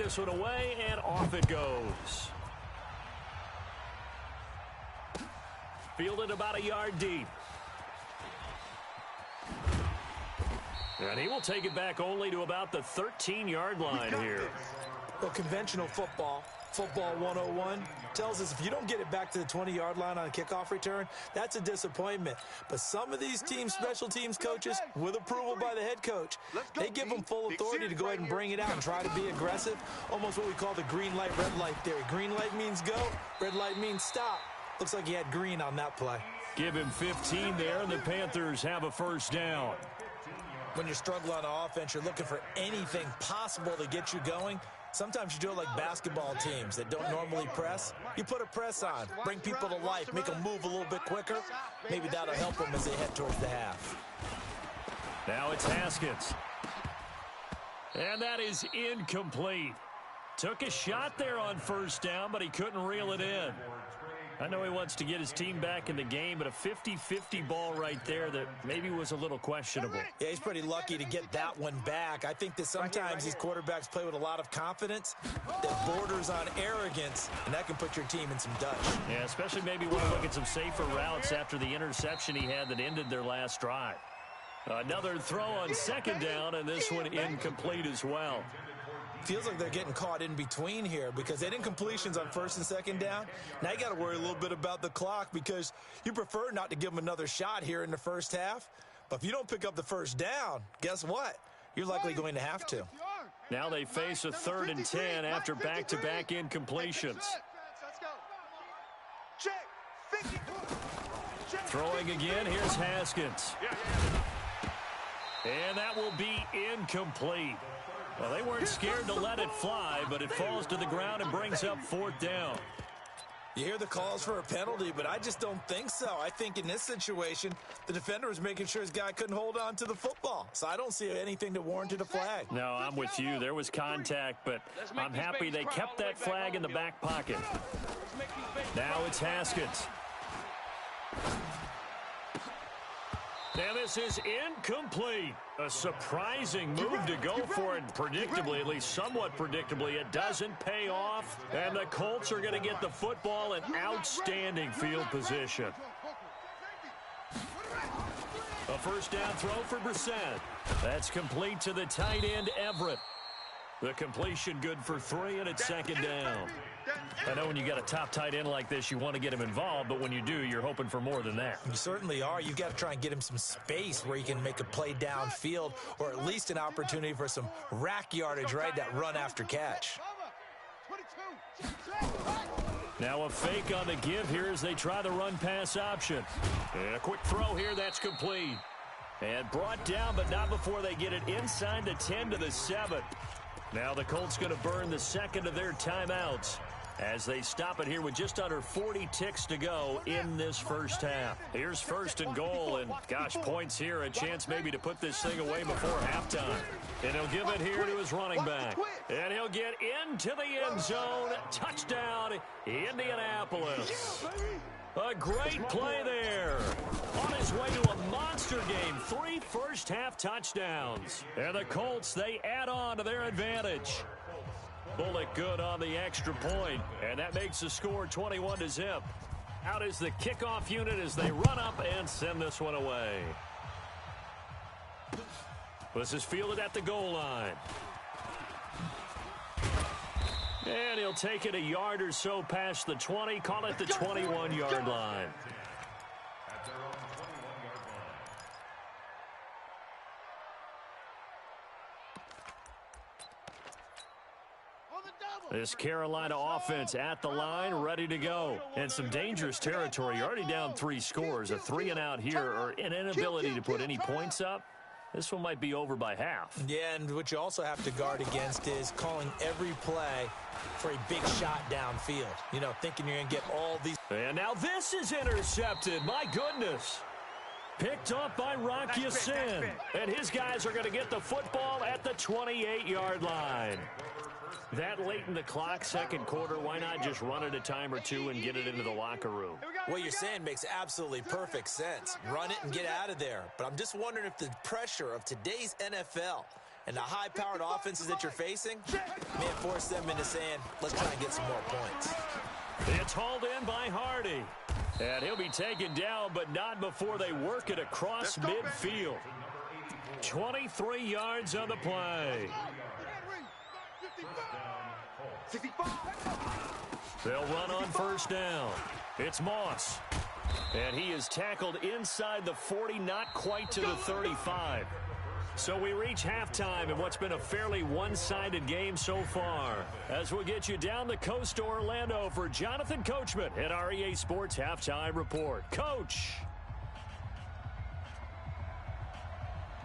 this one away, and off it goes. Fielded about a yard deep. And he will take it back only to about the 13-yard line here. Well, conventional football 101, tells us if you don't get it back to the 20-yard line on a kickoff return, that's a disappointment. But some of these teams, special teams coaches, with approval by the head coach, they give them full authority to go ahead and bring it out and try to be aggressive, almost what we call the green light, red light theory. Green light means go, red light means stop. Looks like he had green on that play. Give him 15 there, and the Panthers have a first down. When you're struggling on offense, you're looking for anything possible to get you going. Sometimes you do it like basketball teams that don't normally press. You put a press on, bring people to life, make them move a little bit quicker. Maybe that'll help them as they head towards the half. Now it's Haskins. And that is incomplete. Took a shot there on first down, but he couldn't reel it in. I know he wants to get his team back in the game, but a 50-50 ball right there that maybe was a little questionable. Yeah, he's pretty lucky to get that one back. I think that sometimes these quarterbacks play with a lot of confidence that borders on arrogance, and that can put your team in some dutch. Yeah, especially maybe want to look at some safer routes after the interception he had that ended their last drive. Another throw on second down, and this one incomplete as well. Feels like they're getting caught in between here because they didn't completions on first and second down. Now you got to worry a little bit about the clock because you prefer not to give them another shot here in the first half. But if you don't pick up the first down, guess what? You're likely going to have to. Now they face a 3rd and 10 after back-to-back incompletions. Throwing again, here's Haskins. And that will be incomplete. Well, they weren't scared to let it fly, but it falls to the ground and brings up 4th down. You hear the calls for a penalty, but I just don't think so. I think in this situation, the defender was making sure his guy couldn't hold on to the football. So I don't see anything that warranted a flag. No, I'm with you. There was contact, but I'm happy they kept that flag in the back pocket. Now it's Haskins. Now this is incomplete. A surprising move to go for it predictably, at least somewhat predictably. It doesn't pay off, and the Colts are going to get the football in outstanding field position. A first down throw for Brissett. That's complete to the tight end, Everett. The completion good for 3, and it's second down. I know when you got a top tight end like this, you want to get him involved, but when you do, you're hoping for more than that. You certainly are. You've got to try and get him some space where he can make a play downfield or at least an opportunity for some rack yardage, right? That run after catch. Now a fake on the give here as they try the run-pass option. And a quick throw here, that's complete. And brought down, but not before they get it inside the 10 to the 7. Now the Colts going to burn the second of their timeouts as they stop it here with just under 40 ticks to go in this first half. Here's 1st and goal, and gosh, points here, a chance maybe to put this thing away before halftime. And he'll give it here to his running back. And he'll get into the end zone. Touchdown, Indianapolis. A great play there. On his way to a monster game, 3 first-half touchdowns. And the Colts, they add on to their advantage. Bullock good on the extra point, and that makes the score 21-0. Out is the kickoff unit as they run up and send this one away. This is fielded at the goal line. And he'll take it a yard or so past the 20, call it the 21-yard line. This Carolina offense at the line, ready to go. And some dangerous territory. You're already down 3 scores. A 3-and-out here, or an inability to put any points up. This one might be over by half. Yeah, and what you also have to guard against is calling every play for a big shot downfield. You know, thinking you're going to get all these. And now this is intercepted. My goodness. Picked up by Rock Ya-Sin. And his guys are going to get the football at the 28-yard line. That late in the clock, second quarter, why not just run it a time or two and get it into the locker room? What you're saying makes absolutely perfect sense. Run it and get out of there. But I'm just wondering if the pressure of today's NFL and the high-powered offenses that you're facing may have forced them into saying, let's try and get some more points. It's hauled in by Hardy. And he'll be taken down, but not before they work it across midfield. 23 yards on the play. They'll run on first down. It's Moss. And he is tackled inside the 40, not quite to the 35. So we reach halftime in what's been a fairly one-sided game so far. As we'll get you down the coast to Orlando for Jonathan Coachman at our EA Sports Halftime Report. Coach!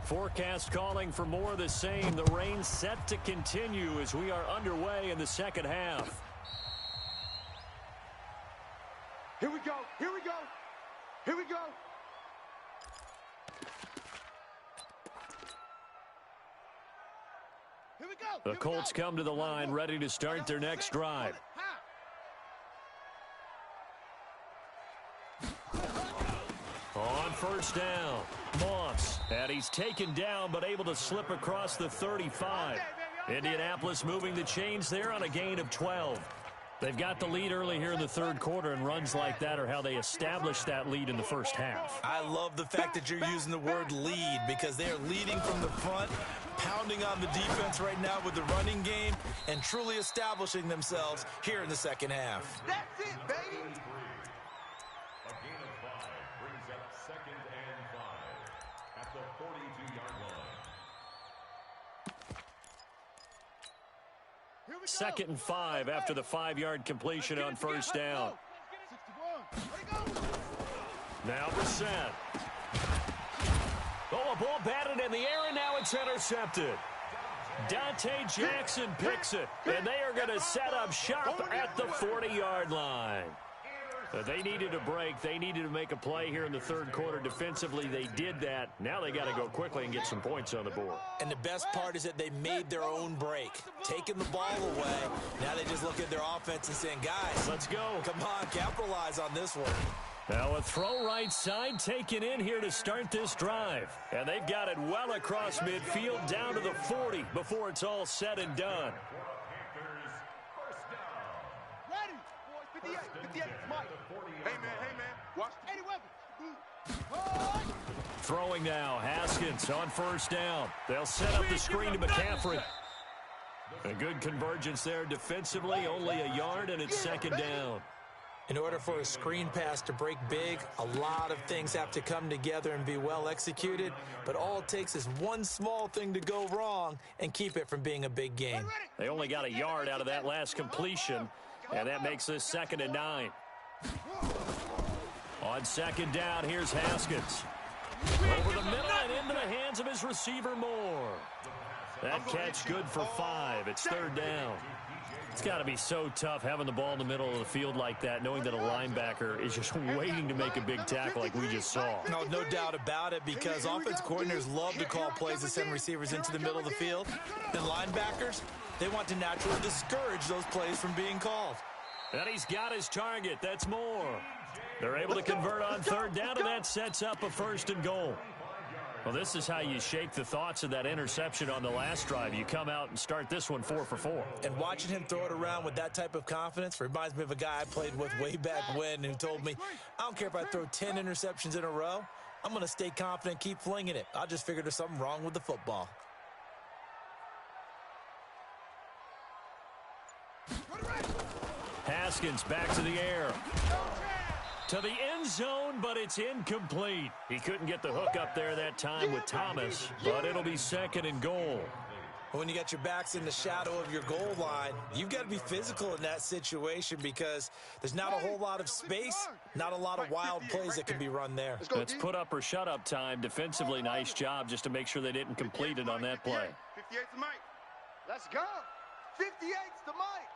Forecast calling for more of the same. The rain set to continue as we are underway in the second half. Here we go. Here we go. Here we go. Here we go. The Colts come to the line ready to start their next drive. On first down, Moss. And he's taken down but able to slip across the 35. Indianapolis moving the chains there on a gain of 12. They've got the lead early here in the third quarter, and runs like that are how they establish that lead in the first half. I love the fact that you're using the word lead because they are leading from the front, pounding on the defense right now with the running game, and truly establishing themselves here in the second half. That's it, baby. A gain of 5 brings up 2nd and 5 at the 42-yard line. 2nd and 5 after the 5-yard completion on first down. Now Brissett. Oh, a ball batted in the air, and now it's intercepted. Dante Jackson picks it, and they are going to set up shop at the 40-yard line. They needed a break. They needed to make a play here in the third quarter. Defensively, they did that. Now they got to go quickly and get some points on the board. And the best part is that they made their own break, taking the ball away. Now they just look at their offense and saying, guys, let's go. Come on, capitalize on this one. Now a throw right side taken in here to start this drive. And they've got it well across midfield down to the 40 before it's all said and done. Ready, boys. 58, Mike. Hey, man, watch. 80 weapons. Throwing now, Haskins on first down. They'll set up the screen to McCaffrey. A good convergence there defensively, only a yard, and it's second down. In order for a screen pass to break big, a lot of things have to come together and be well executed, but all it takes is one small thing to go wrong and keep it from being a big gain. They only got a yard out of that last completion, and that makes this 2nd and 9. On second down, here's Haskins. Over the middle and into the hands of his receiver, Moore. That catch good for 5. It's third down. It's got to be so tough having the ball in the middle of the field like that, knowing that a linebacker is just waiting to make a big tackle like we just saw. No doubt about it, because offense coordinators love to call plays that send receivers into the middle of the field. And linebackers, they want to naturally discourage those plays from being called. And he's got his target. That's Moore. They're able to convert on third down, and that sets up a 1st and goal. Well, this is how you shake the thoughts of that interception on the last drive. You come out and start this one 4 for 4. And watching him throw it around with that type of confidence reminds me of a guy I played with way back when who told me, I don't care if I throw 10 interceptions in a row. I'm going to stay confident, keep flinging it. I just figured there's something wrong with the football. Haskins back to the air. To the end zone, but it's incomplete. He couldn't get the hook up there that time with Thomas, but it'll be 2nd and goal. When you got your backs in the shadow of your goal line, you've got to be physical in that situation because there's not a whole lot of space, not a lot of wild plays that can be run there. It's put up or shut up time. Defensively, nice job just to make sure they didn't complete it on that play. 58's the Mike. Let's go. 58's the Mike.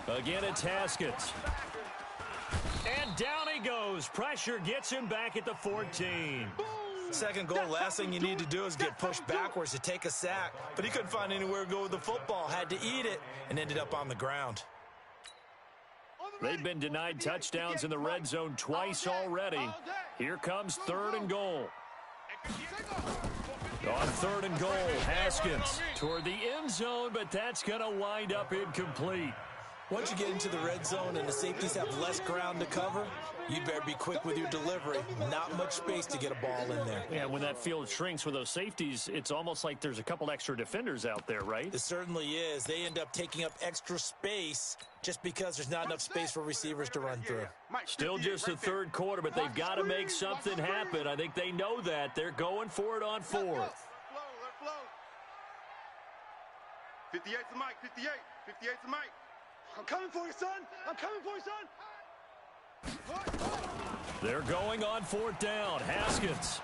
58. Again, it's Haskins. And down he goes. Pressure gets him back at the 14. Second goal, last thing you need to do is get pushed backwards to take a sack. But he couldn't find anywhere to go with the football. Had to eat it and ended up on the ground. They've been denied touchdowns in the red zone twice already. Here comes 3rd and goal. On 3rd and goal, Haskins toward the end zone, but that's going to wind up incomplete. Once you get into the red zone and the safeties have less ground to cover, you better be quick with your delivery. Not much space to get a ball in there. Yeah, when that field shrinks with those safeties, it's almost like there's a couple extra defenders out there, right? It certainly is. They end up taking up extra space just because there's not enough space for receivers to run through. Still just the 3rd quarter, but they've got to make something happen. I think they know that. They're going for it on 4th. 58's the mic, 58. 58's the mic. I'm coming for you, son. I'm coming for you, son. They're going on 4th down. Haskins.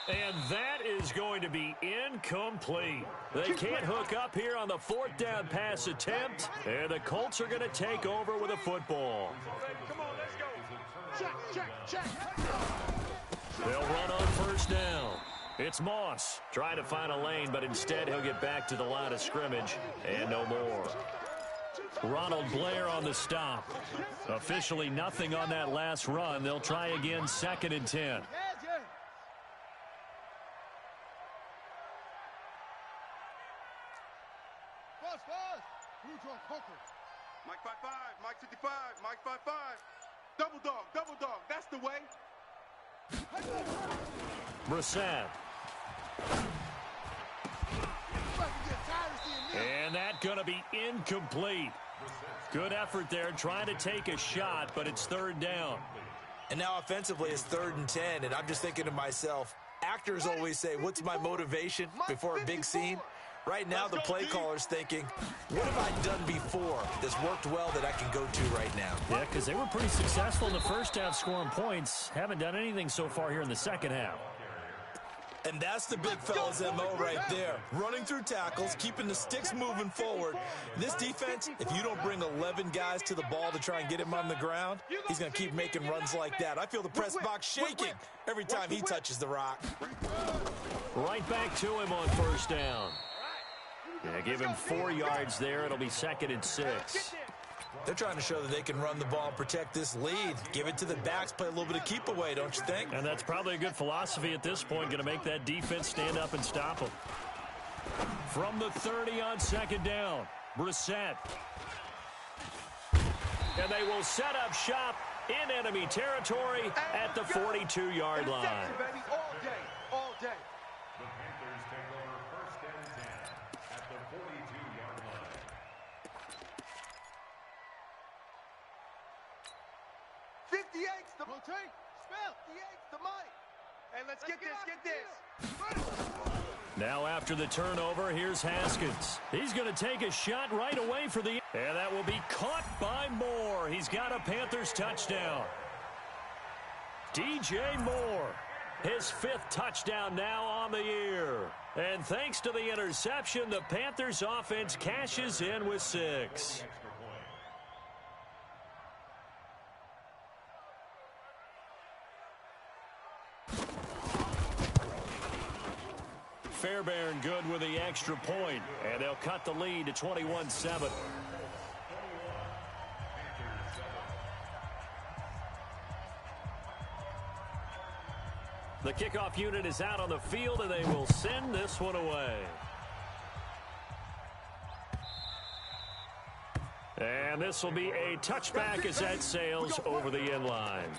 And that is going to be incomplete. They can't hook up here on the 4th down pass attempt, and the Colts are going to take over with a football. Come on, let's go. Check. They'll run on 1st down. It's Moss trying to find a lane, but instead he'll get back to the line of scrimmage and no more. Ronald Blair on the stop. Officially nothing on that last run. They'll try again, 2nd and 10. Mike 5-5, Mike 55, Mike 5-5. Double dog, that's the way. Brissett. And that's going to be incomplete. Good effort there, trying to take a shot, but it's 3rd down. And now offensively it's 3rd and 10, and I'm just thinking to myself, actors always say, what's my motivation before a big scene? Right now the play caller's thinking, what have I done before that's worked well that I can go to right now? Yeah, because they were pretty successful in the first half scoring points. Haven't done anything so far here in the second half. And that's the big fella's MO right there. Running through tackles, keeping the sticks moving forward. This defense, if you don't bring 11 guys to the ball to try and get him on the ground, he's going to keep making runs like that. I feel the press box shaking every time he touches the rock. Right back to him on 1st down. Yeah, give him 4 yards there. It'll be 2nd and 6. They're trying to show that they can run the ball and protect this lead. Give it to the backs, play a little bit of keep away, don't you think? And that's probably a good philosophy at this point, going to make that defense stand up and stop them. From the 30 on 2nd down, Brissett. And they will set up shop in enemy territory at the 42-yard line. All day. The Panthers take over 1st and 10 at the 42-yard line. 58's the take. Spell. 58's the mic. Hey, let's get this. Now after the turnover, here's Haskins. He's going to take a shot right away for the... And that will be caught by Moore. He's got a Panthers touchdown. DJ Moore, his 5th touchdown now on the year. And thanks to the interception, the Panthers offense cashes in with 6. Fairbairn good with the extra point, and they'll cut the lead to 21-7. The kickoff unit is out on the field, and they will send this one away. And this will be a touchback as that sails over the end line.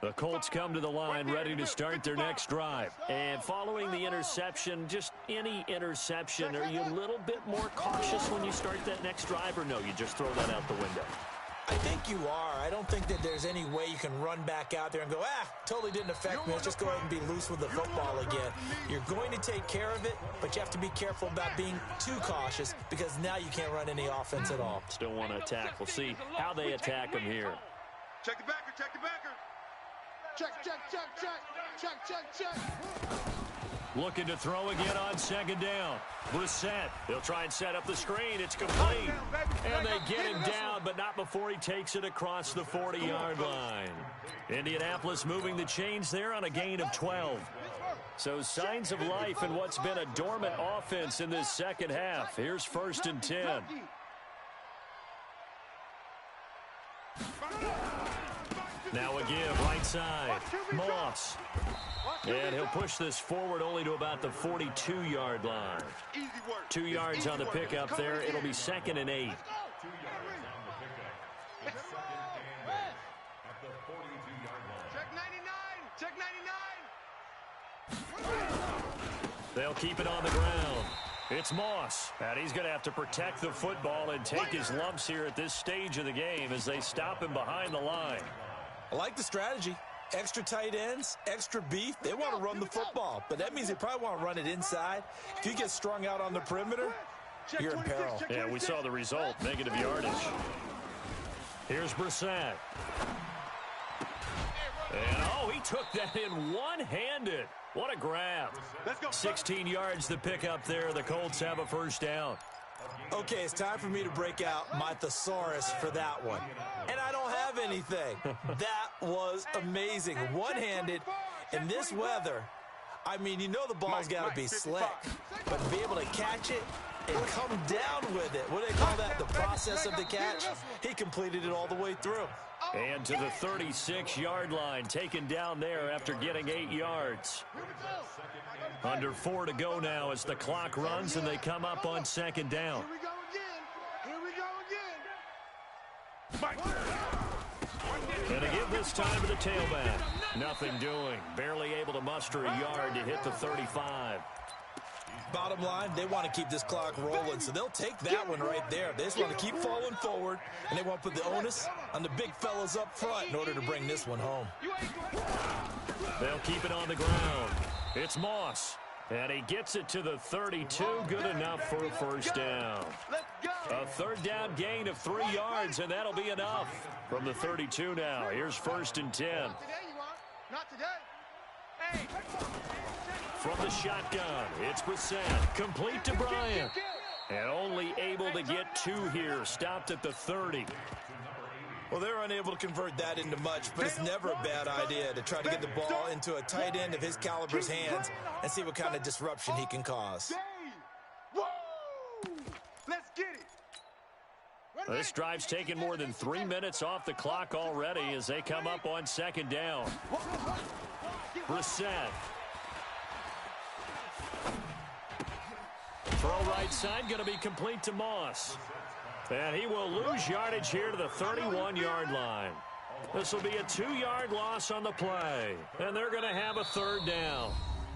The Colts come to the line ready to start their next drive. And following the interception, just any interception, are you a little bit more cautious when you start that next drive, or no, you just throw that out the window? I think you are. I don't think that there's any way you can run back out there and go, totally didn't affect me. Let's just go ahead and be loose with the football again. You're going to take care of it, but you have to be careful about being too cautious because now you can't run any offense at all. Still want to attack. We'll see how they attack them here. Check the backer, check the backer. Check. Looking to throw again on 2nd down. Brissett, they'll try and set up the screen. It's complete. And they get him down, but not before he takes it across the 40-yard line. Indianapolis moving the chains there on a gain of 12. So signs of life in what's been a dormant offense in this second half. Here's 1st and 10. Now a give right right side. Moss. And he'll push this forward only to about the 42-yard line. 2 yards on the pickup there. It'll be 2nd and 8. 2 yards on the pickup. It's 2nd and 8 at the 42-yard line. Check 99. Check 99. They'll keep it on the ground. It's Moss, and he's going to have to protect the football and take his lumps here at this stage of the game as they stop him behind the line. I like the strategy. Extra tight ends, extra beef. They want to run the football, but that means they probably want to run it inside. If you get strung out on the perimeter, you're in peril. Yeah, we saw the result, negative yardage. Here's Brissett. And, oh, he took that in one-handed. What a grab. 16 yards to pick up there. The Colts have a first down. Okay, it's time for me to break out my thesaurus for that one. And I don't have anything. That was amazing. One-handed in this weather. I mean, you know the ball's got to be slick. But to be able to catch it and come down with it, what do they call that, the process of the catch? He completed it all the way through. And to the 36-yard line, taken down there after getting 8 yards. Under 4 to go now as the clock runs and they come up on 2nd down. Here we go again. And to give this time to the tailback. Nothing doing. Barely able to muster a yard to hit the 35. Bottom line, they want to keep this clock rolling, so they'll take that one right there. They just want to keep falling forward, and they want to put the onus on the big fellas up front in order to bring this one home. They'll keep it on the ground. It's Moss, and he gets it to the 32. Good enough for a first down. A 3rd down gain of 3 yards, and that'll be enough. From the 32 now, here's 1st and 10. Not today. Hey. From the shotgun, it's Brissett, complete to Bryant. And only able to get 2 here, stopped at the 30. Well, they're unable to convert that into much, but it's never a bad idea to try to get the ball into a tight end of his caliber's hands and see what kind of disruption he can cause. Let's get it. This drive's taken more than 3 minutes off the clock already as they come up on 2nd down. Brissett. Throw right side, going to be complete to Moss. And he will lose yardage here to the 31-yard line. This will be a 2-yard loss on the play. And they're going to have a 3rd down.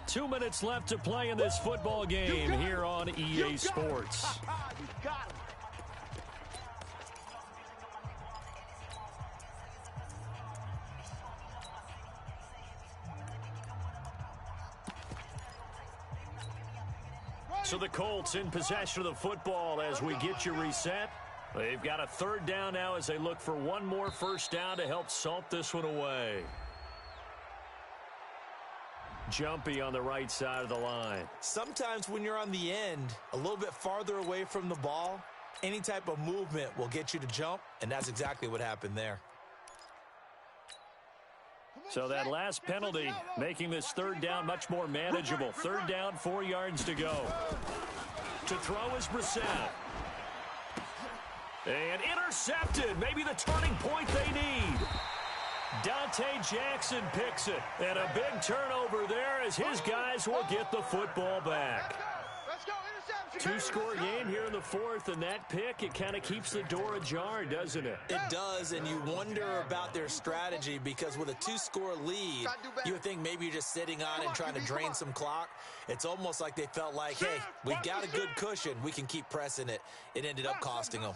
2 minutes left to play in this football game here on EA Sports. So the Colts in possession of the football as we get you reset. They've got a 3rd down now as they look for one more first down to help salt this one away. Jumpy on the right side of the line. Sometimes when you're on the end, a little bit farther away from the ball, any type of movement will get you to jump, and that's exactly what happened there. So that last penalty making this 3rd down much more manageable. 3rd down, 4 yards to go. To throw is Brissett. And intercepted. Maybe the turning point they need. Dante Jackson picks it. And a big turnover there as his guys will get the football back. Let's go. Two-score game here in the 4th, and that pick, it kind of keeps the door ajar, doesn't it? It does, and you wonder about their strategy because with a 2-score lead, you would think maybe you're just sitting on and trying to drain some clock. It's almost like they felt like, hey, we've got a good cushion. We can keep pressing it. It ended up costing them.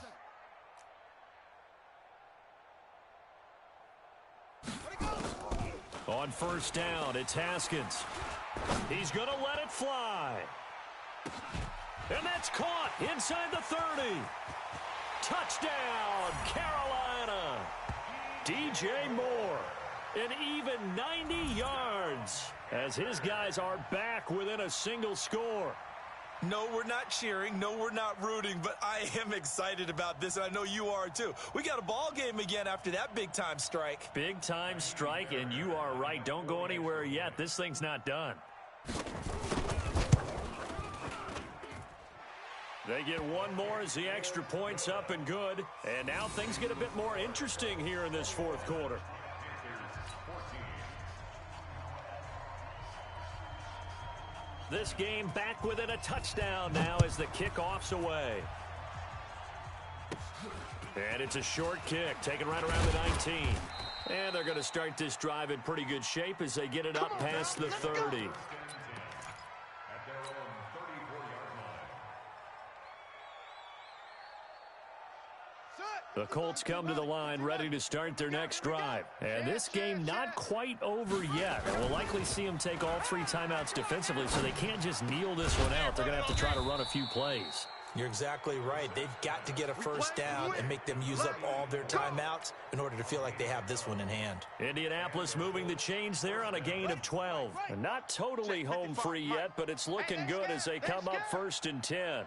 On 1st down, it's Haskins. He's going to let it fly. And that's caught inside the 30. Touchdown, Carolina. DJ Moore, an even 90 yards as his guys are back within a single score. No, we're not cheering. No, we're not rooting, but I am excited about this, and I know you are too. We got a ball game again after that big-time strike. Big-time strike, and you are right. Don't go anywhere yet. This thing's not done. They get one more as the extra point's up and good. And now things get a bit more interesting here in this 4th quarter. This game back within a touchdown now as the kickoff's away. And it's a short kick, taken right around the 19. And they're going to start this drive in pretty good shape as they get it up past the 30. The Colts come to the line ready to start their next drive. And this game not quite over yet. And we'll likely see them take all 3 timeouts defensively, so they can't just kneel this one out. They're going to have to try to run a few plays. You're exactly right. They've got to get a first down and make them use up all their timeouts in order to feel like they have this one in hand. Indianapolis moving the chains there on a gain of 12. And not totally home free yet, but it's looking good as they come up 1st and 10.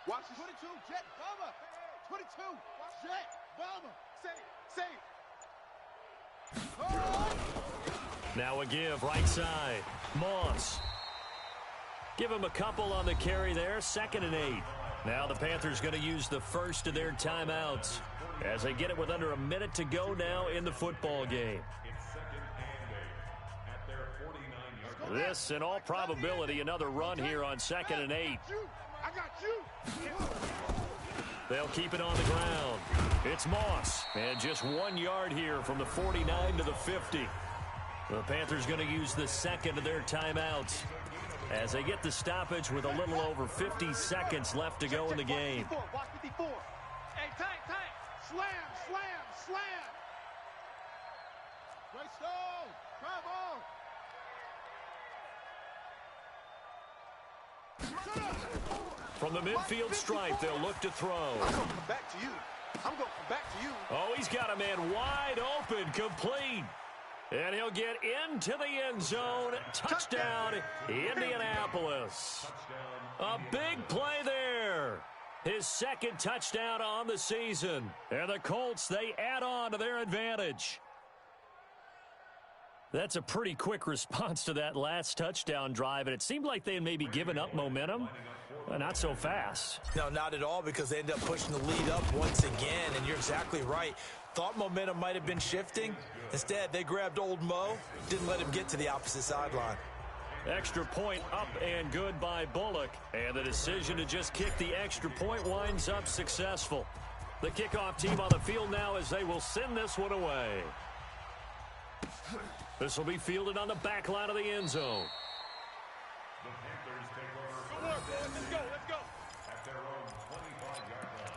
Watch 22, jet, bomber. 22, jet, bomber. Save. Now a give, right side. Moss. Give him a couple on the carry there, 2nd and 8. Now the Panthers going to use the first of their timeouts as they get it with under a minute to go now in the football game. This, in all probability, another run here on 2nd and 8. I got you. They'll keep it on the ground. It's Moss. And just 1 yard here from the 49 to the 50. The Panthers going to use the second of their timeouts as they get the stoppage with a little over 50 seconds left to go in the game. Watch 54. Hey, tank. Slam. Great stone. Travel. From the midfield stripe, they'll look to throw. I'm going to come back to you. Oh, he's got a man wide open, complete. And he'll get into the end zone. Touchdown, Indianapolis. A big play there. His 2nd touchdown on the season. And the Colts, they add on to their advantage. That's a pretty quick response to that last touchdown drive, and it seemed like they had maybe given up momentum. Not so fast. No, not at all, because they end up pushing the lead up once again, and you're exactly right. Thought momentum might have been shifting. Instead, they grabbed old Mo, didn't let him get to the opposite sideline. Extra point up and good by Bullock, and the decision to just kick the extra point winds up successful. The kickoff team on the field now as they will send this one away. This will be fielded on the back line of the end zone. Let's go. At their own 25-yard line.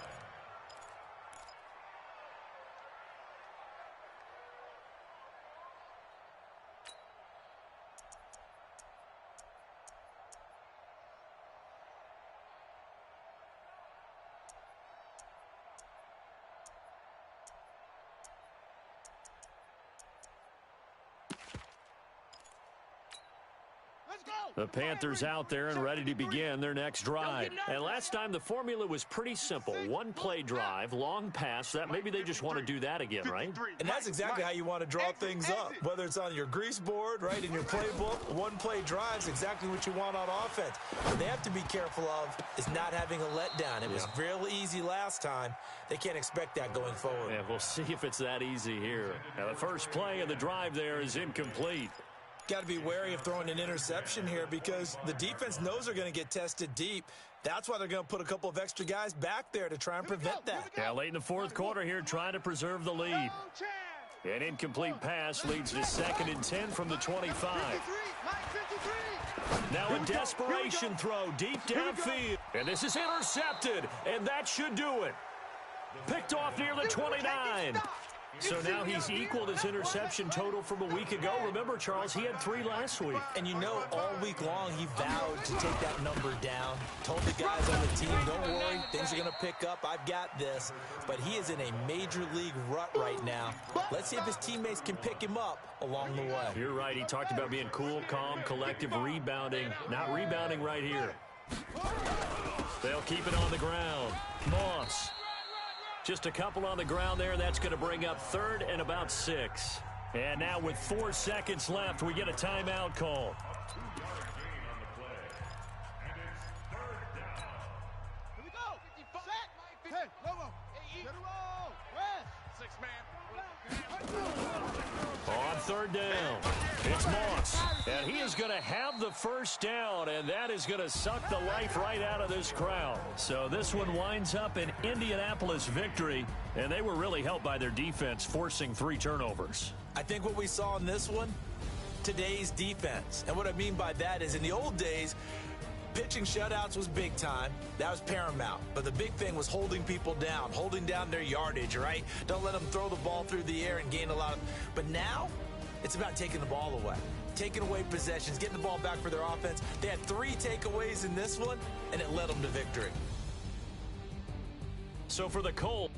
The Panthers out there and ready to begin their next drive. And last time the formula was pretty simple. 1 play drive, long pass. That maybe they just want to do that again, right? And that's exactly how you want to draw things up. Whether it's on your grease board, right, in your playbook, 1 play drive is exactly what you want on offense. What they have to be careful of is not having a letdown. It was real easy last time. They can't expect that going forward. Yeah, we'll see if it's that easy here. Now the first play of the drive there is incomplete. Got to be wary of throwing an interception here because the defense knows they're going to get tested deep. That's why they're going to put a couple of extra guys back there to try and prevent that. Yeah, late in the 4th quarter here, trying to preserve the lead. An incomplete pass leads to 2nd and 10 from the 25. Now a desperation throw deep downfield. And this is intercepted, and that should do it. Picked off near the 29. So now he's equaled his interception total from a week ago. Remember, Charles, he had 3 last week. And you know, all week long he vowed to take that number down. Told the guys on the team, don't worry, things are going to pick up. I've got this. But he is in a major league rut right now. Let's see if his teammates can pick him up along the way. You're right. He talked about being cool, calm, collective, rebounding. Not rebounding right here. They'll keep it on the ground. Moss. Just a couple on the ground there. That's going to bring up 3rd and about 6. And now with 4 seconds left, we get a timeout call. Here we go. Set. Hey, Lobo. Get a roll. Rest. third down. It's Moss, and he is going to have the first down, and that is going to suck the life right out of this crowd. So this one winds up an Indianapolis victory, and they were really helped by their defense, forcing 3 turnovers. I think what we saw in this one, today's defense. And what I mean by that is in the old days, pitching shutouts was big time. That was paramount. But the big thing was holding people down, holding down their yardage, right? Don't let them throw the ball through the air and gain a lot of... But now, it's about taking the ball away. Taking away possessions, getting the ball back for their offense. They had 3 takeaways in this one, and it led them to victory. So for the Colts...